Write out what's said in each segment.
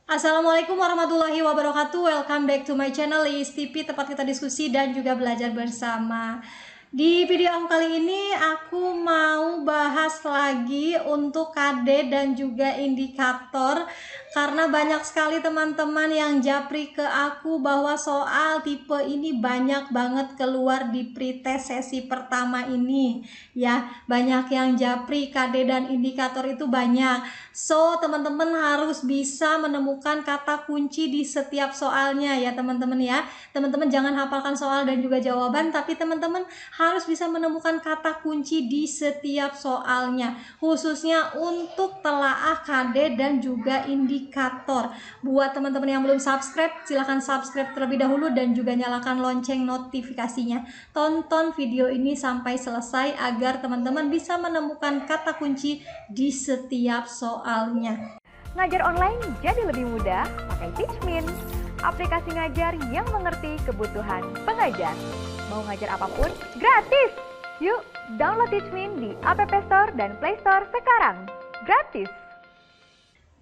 Assalamualaikum warahmatullahi wabarakatuh. Welcome back to my channel Liis TV, tempat kita diskusi dan juga belajar bersama. Di video aku kali ini aku mau bahas lagi untuk KD dan juga indikator, karena banyak sekali teman-teman yang japri ke aku bahwa soal tipe ini banyak banget keluar di pretest sesi pertama ini ya. Banyak yang japri KD dan indikator itu banyak. So teman-teman harus bisa menemukan kata kunci di setiap soalnya ya teman-teman ya. Teman-teman jangan hafalkan soal dan juga jawaban, tapi teman-teman harus bisa menemukan kata kunci di setiap soalnya, khususnya untuk telaah KD dan juga indikator. Buat teman-teman yang belum subscribe, silahkan subscribe terlebih dahulu dan juga nyalakan lonceng notifikasinya. Tonton video ini sampai selesai agar teman-teman bisa menemukan kata kunci di setiap soalnya. Ngajar online jadi lebih mudah pakai Teachmin, aplikasi ngajar yang mengerti kebutuhan pengajar. Mau ngajar apapun, gratis! Yuk, download Teachmin di App Store dan Play Store sekarang. Gratis!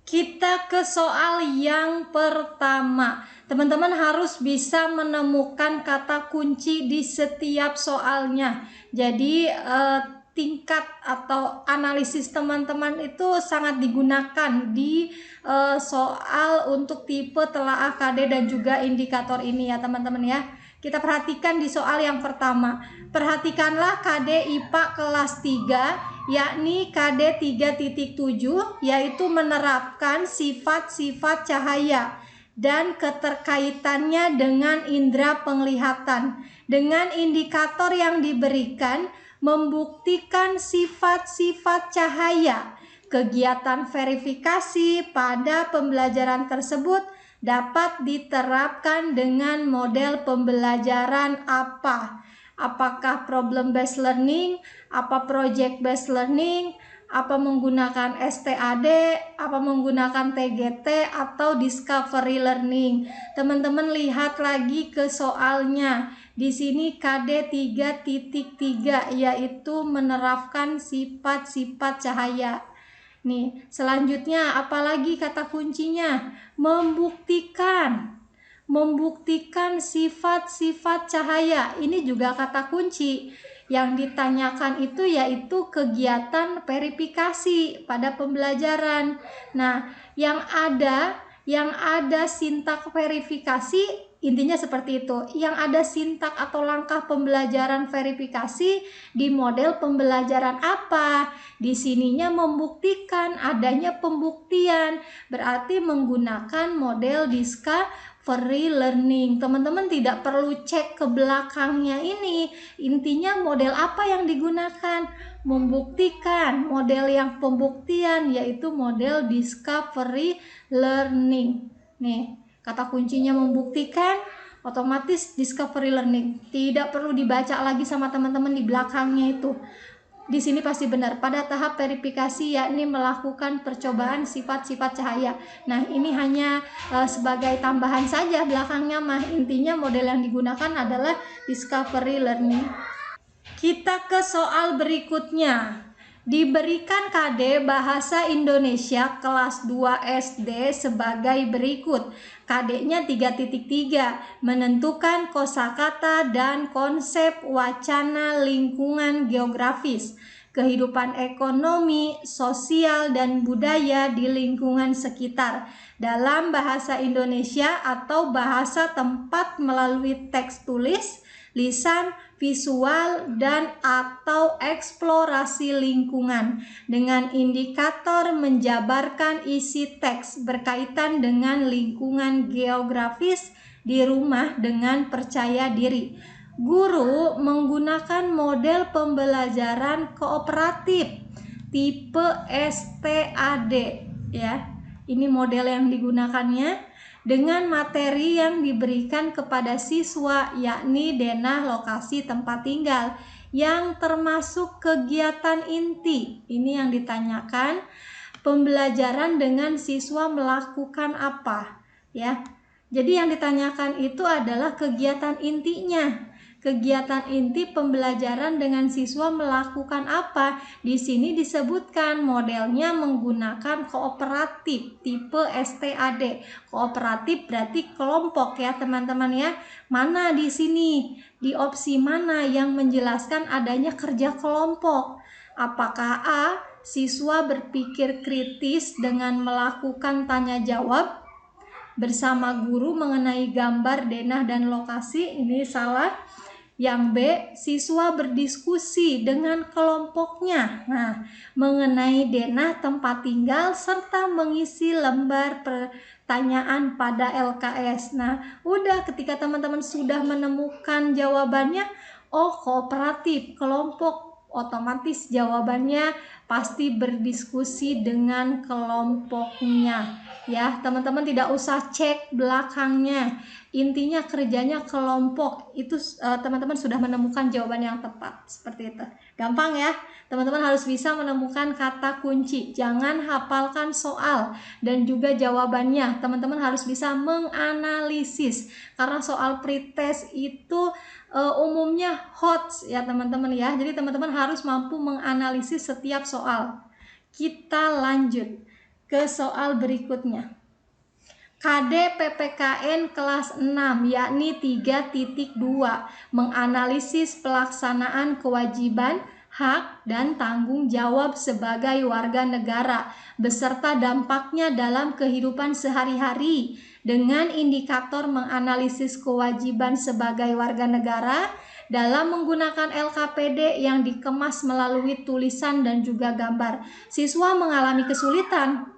Kita ke soal yang pertama. Teman-teman harus bisa menemukan kata kunci di setiap soalnya. Jadi tingkat atau analisis teman-teman itu sangat digunakan di soal untuk tipe telaah KD dan juga indikator ini ya teman-teman ya. Kita perhatikan di soal yang pertama. Perhatikanlah KD IPA kelas 3, yakni KD 3.7, yaitu menerapkan sifat-sifat cahaya dan keterkaitannya dengan indera penglihatan. Dengan indikator yang diberikan, membuktikan sifat-sifat cahaya. Kegiatan verifikasi pada pembelajaran tersebut dapat diterapkan dengan model pembelajaran apa? Apakah problem based learning, apa project based learning, apa menggunakan STAD, apa menggunakan TGT atau discovery learning. Teman-teman lihat lagi ke soalnya. Di sini KD 3.3 yaitu menerapkan sifat-sifat cahaya. Nih, selanjutnya apalagi kata kuncinya? Membuktikan sifat-sifat cahaya. Ini juga kata kunci. Yang ditanyakan itu yaitu kegiatan verifikasi pada pembelajaran. Nah, yang ada sintak verifikasi, intinya seperti itu. Yang ada sintak atau langkah pembelajaran verifikasi di model pembelajaran apa? Di sininya membuktikan adanya pembuktian, berarti menggunakan model discovery learning. Teman-teman tidak perlu cek ke belakangnya ini. Intinya model apa yang digunakan? Membuktikan. Model yang pembuktian yaitu model discovery learning. Nih, kata kuncinya membuktikan, otomatis discovery learning. Tidak perlu dibaca lagi sama teman-teman di belakangnya itu. Di sini pasti benar. Pada tahap verifikasi yakni melakukan percobaan sifat-sifat cahaya. Nah, ini hanya sebagai tambahan saja belakangnya mah. Intinya model yang digunakan adalah discovery learning. Kita ke soal berikutnya. Diberikan KD Bahasa Indonesia kelas 2 SD sebagai berikut. KD-nya 3.3, menentukan kosakata dan konsep wacana lingkungan geografis, kehidupan ekonomi, sosial, dan budaya di lingkungan sekitar dalam bahasa Indonesia atau bahasa tempat melalui teks tulis, lisan, visual, dan atau eksplorasi lingkungan dengan indikator menjabarkan isi teks berkaitan dengan lingkungan geografis di rumah dengan percaya diri. Guru menggunakan model pembelajaran kooperatif tipe STAD ya. Ini model yang digunakannya dengan materi yang diberikan kepada siswa, yakni denah lokasi tempat tinggal yang termasuk kegiatan inti. Ini yang ditanyakan, pembelajaran dengan siswa melakukan apa ya. Jadi yang ditanyakan itu adalah kegiatan intinya. Kegiatan inti pembelajaran dengan siswa melakukan apa? Di sini disebutkan modelnya menggunakan kooperatif tipe STAD. Kooperatif berarti kelompok ya teman-teman ya. Mana di sini? Di opsi mana yang menjelaskan adanya kerja kelompok? Apakah A, siswa berpikir kritis dengan melakukan tanya jawab bersama guru mengenai gambar, denah, dan lokasi? Ini salah. Yang B, siswa berdiskusi dengan kelompoknya mengenai denah, tempat tinggal, serta mengisi lembar pertanyaan pada LKS. Udah, ketika teman-teman sudah menemukan jawabannya, oh kooperatif, kelompok, otomatis jawabannya pasti berdiskusi dengan kelompoknya. Ya, teman-teman tidak usah cek belakangnya. Intinya kerjanya kelompok. Itu teman-teman sudah menemukan jawaban yang tepat. Seperti itu. Gampang ya. Teman-teman harus bisa menemukan kata kunci. Jangan hafalkan soal dan juga jawabannya. Teman-teman harus bisa menganalisis. Karena soal pretest itu umumnya hot ya teman-teman ya. Jadi teman-teman harus mampu menganalisis setiap soal. Kita lanjut ke soal berikutnya. KD PPKN kelas 6 yakni 3.2 menganalisis pelaksanaan kewajiban, hak, dan tanggung jawab sebagai warga negara beserta dampaknya dalam kehidupan sehari-hari dengan indikator menganalisis kewajiban sebagai warga negara dalam menggunakan LKPD yang dikemas melalui tulisan dan juga gambar. Siswa mengalami kesulitan.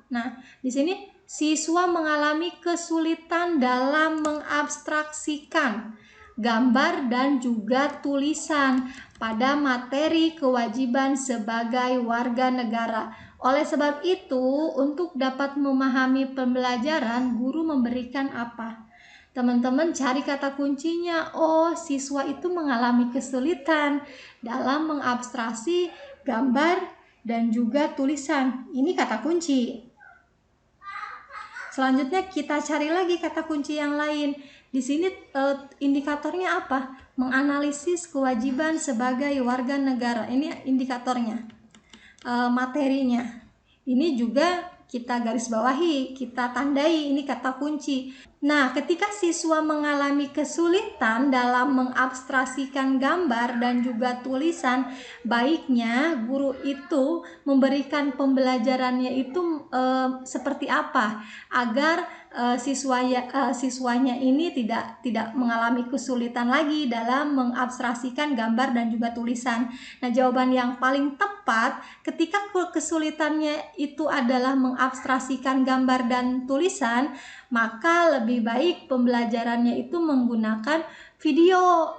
Di sini siswa mengalami kesulitan dalam mengabstraksikan gambar dan juga tulisan pada materi kewajiban sebagai warga negara. Oleh sebab itu, untuk dapat memahami pembelajaran, guru memberikan apa? Teman-teman cari kata kuncinya. Oh, siswa itu mengalami kesulitan dalam mengabstraksi gambar dan juga tulisan. Ini kata kunci. Selanjutnya kita cari lagi kata kunci yang lain. Di sini indikatornya apa? Menganalisis kewajiban sebagai warga negara. Ini indikatornya. Materinya. Ini juga kita garis bawahi, kita tandai, ini kata kunci. Ketika siswa mengalami kesulitan dalam mengabstraksikan gambar dan juga tulisan, baiknya guru itu memberikan pembelajarannya itu seperti apa agar siswanya ini tidak mengalami kesulitan lagi dalam mengabstraksikan gambar dan juga tulisan. Jawaban yang paling tepat ketika kesulitannya itu adalah mengabstraksikan gambar dan tulisan, maka lebih baik pembelajarannya itu menggunakan video.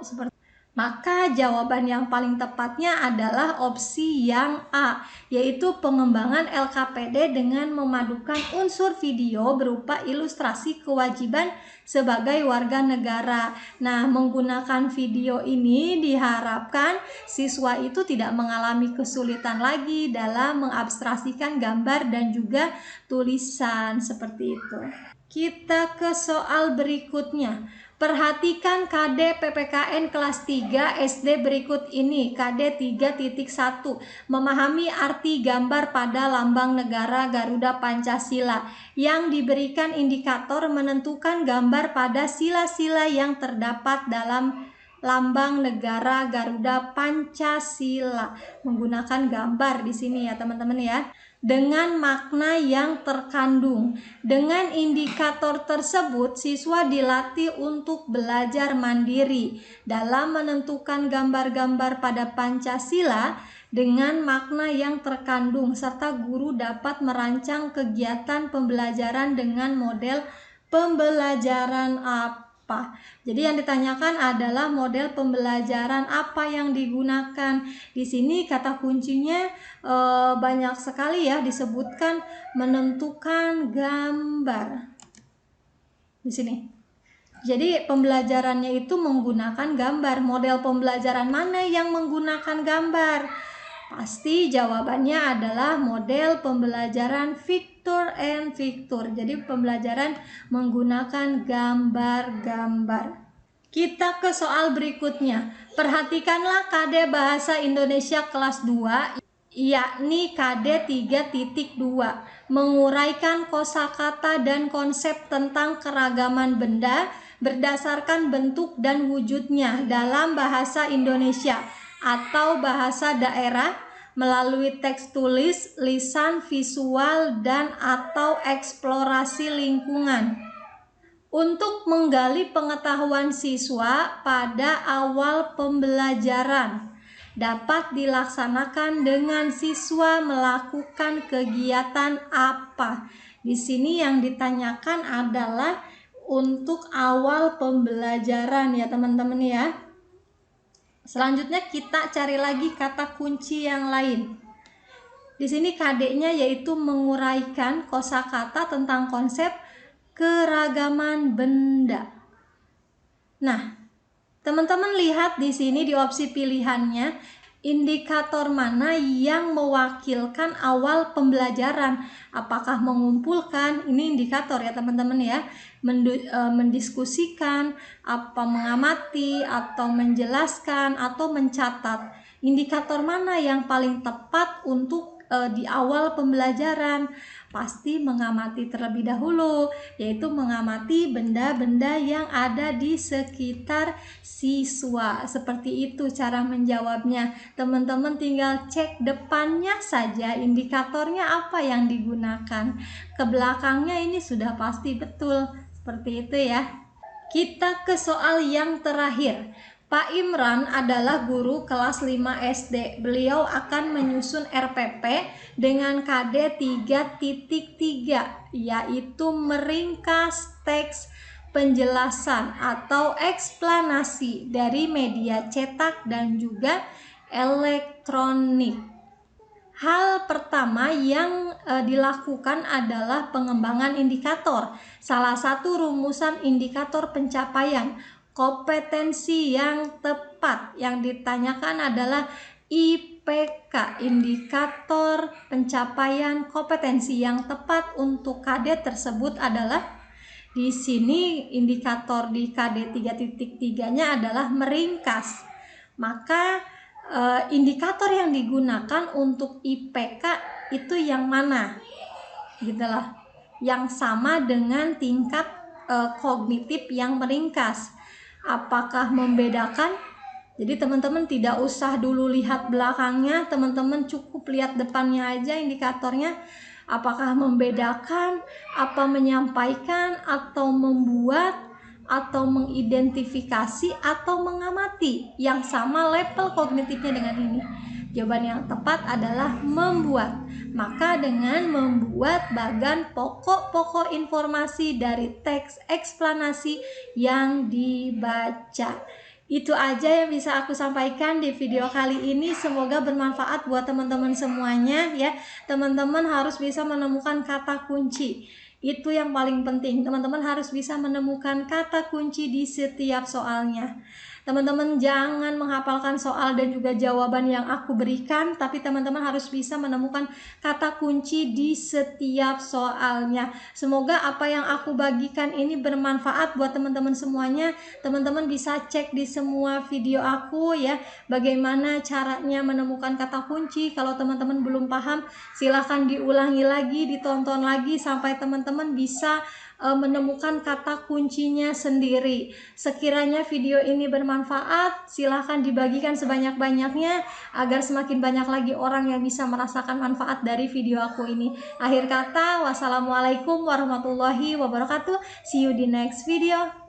Maka jawaban yang paling tepatnya adalah opsi yang A, yaitu pengembangan LKPD dengan memadukan unsur video berupa ilustrasi kewajiban sebagai warga negara. Menggunakan video ini diharapkan siswa itu tidak mengalami kesulitan lagi dalam mengabstraksikan gambar dan juga tulisan seperti itu. Kita ke soal berikutnya. Perhatikan KD PPKN kelas 3 SD berikut ini. KD 3.1 memahami arti gambar pada lambang negara Garuda Pancasila yang diberikan indikator menentukan gambar pada sila-sila yang terdapat dalam lambang negara Garuda Pancasila. Menggunakan gambar di sini ya teman-teman ya. Dengan makna yang terkandung. Dengan indikator tersebut, siswa dilatih untuk belajar mandiri dalam menentukan gambar-gambar pada Pancasila dengan makna yang terkandung, serta guru dapat merancang kegiatan pembelajaran dengan model pembelajaran apa. Jadi yang ditanyakan adalah model pembelajaran apa yang digunakan. Di sini kata kuncinya banyak sekali ya disebutkan menentukan gambar. Di sini. Jadi pembelajarannya itu menggunakan gambar. Model pembelajaran mana yang menggunakan gambar? Pasti jawabannya adalah model pembelajaran Victor and Victor. Jadi pembelajaran menggunakan gambar-gambar. Kita ke soal berikutnya. Perhatikanlah KD Bahasa Indonesia kelas 2, yakni KD 3.2, menguraikan kosakata dan konsep tentang keragaman benda berdasarkan bentuk dan wujudnya dalam bahasa Indonesia atau bahasa daerah melalui teks tulis, lisan, visual, dan atau eksplorasi lingkungan. Untuk menggali pengetahuan siswa pada awal pembelajaran dapat dilaksanakan dengan siswa melakukan kegiatan apa. Di sini yang ditanyakan adalah untuk awal pembelajaran ya teman-teman ya. Selanjutnya kita cari lagi kata kunci yang lain. Di sini KD-nya yaitu menguraikan kosakata tentang konsep keragaman benda. Nah, teman-teman lihat di sini di opsi pilihannya, indikator mana yang mewakilkan awal pembelajaran. Apakah mengumpulkan, ini indikator ya teman-teman ya, mendiskusikan, apa mengamati, atau menjelaskan, atau mencatat. Indikator mana yang paling tepat untuk di awal pembelajaran? Pasti mengamati terlebih dahulu, yaitu mengamati benda-benda yang ada di sekitar siswa. Seperti itu cara menjawabnya. Teman-teman tinggal cek depannya saja indikatornya apa yang digunakan. Ke belakangnya ini sudah pasti betul. Seperti itu ya. Kita ke soal yang terakhir. Pak Imran adalah guru kelas 5 SD. Beliau akan menyusun RPP dengan KD 3.3, yaitu meringkas teks penjelasan atau eksplanasi dari media cetak dan juga elektronik. Hal pertama yang dilakukan adalah pengembangan indikator. Salah satu rumusan indikator pencapaian kompetensi yang tepat yang ditanyakan adalah IPK, indikator pencapaian kompetensi yang tepat untuk KD tersebut adalah di sini indikator di KD 3.3-nya adalah meringkas. Maka indikator yang digunakan untuk IPK itu yang mana? Gitulah. Yang sama dengan tingkat kognitif yang meringkas. Apakah membedakan? Jadi teman-teman tidak usah dulu lihat belakangnya, teman-teman cukup lihat depannya aja indikatornya. Apakah membedakan, apa menyampaikan, atau membuat, atau mengidentifikasi, atau mengamati, yang sama level kognitifnya dengan ini. Jawaban yang tepat adalah membuat. Maka dengan membuat bagan pokok-pokok informasi dari teks eksplanasi yang dibaca. Itu aja yang bisa aku sampaikan di video kali ini. Semoga bermanfaat buat teman-teman semuanya ya. Teman-teman harus bisa menemukan kata kunci. Itu yang paling penting. Teman-teman harus bisa menemukan kata kunci di setiap soalnya. Teman-teman jangan menghafalkan soal dan juga jawaban yang aku berikan, tapi teman-teman harus bisa menemukan kata kunci di setiap soalnya. Semoga apa yang aku bagikan ini bermanfaat buat teman-teman semuanya. Teman-teman bisa cek di semua video aku ya, bagaimana caranya menemukan kata kunci. Kalau teman-teman belum paham, silahkan diulangi lagi, ditonton lagi sampai teman-teman bisa menemukan kata kuncinya sendiri. Sekiranya video ini bermanfaat, silahkan dibagikan sebanyak-banyaknya agar semakin banyak lagi orang yang bisa merasakan manfaat dari video aku ini. Akhir kata, wassalamualaikum warahmatullahi wabarakatuh. See you di next video.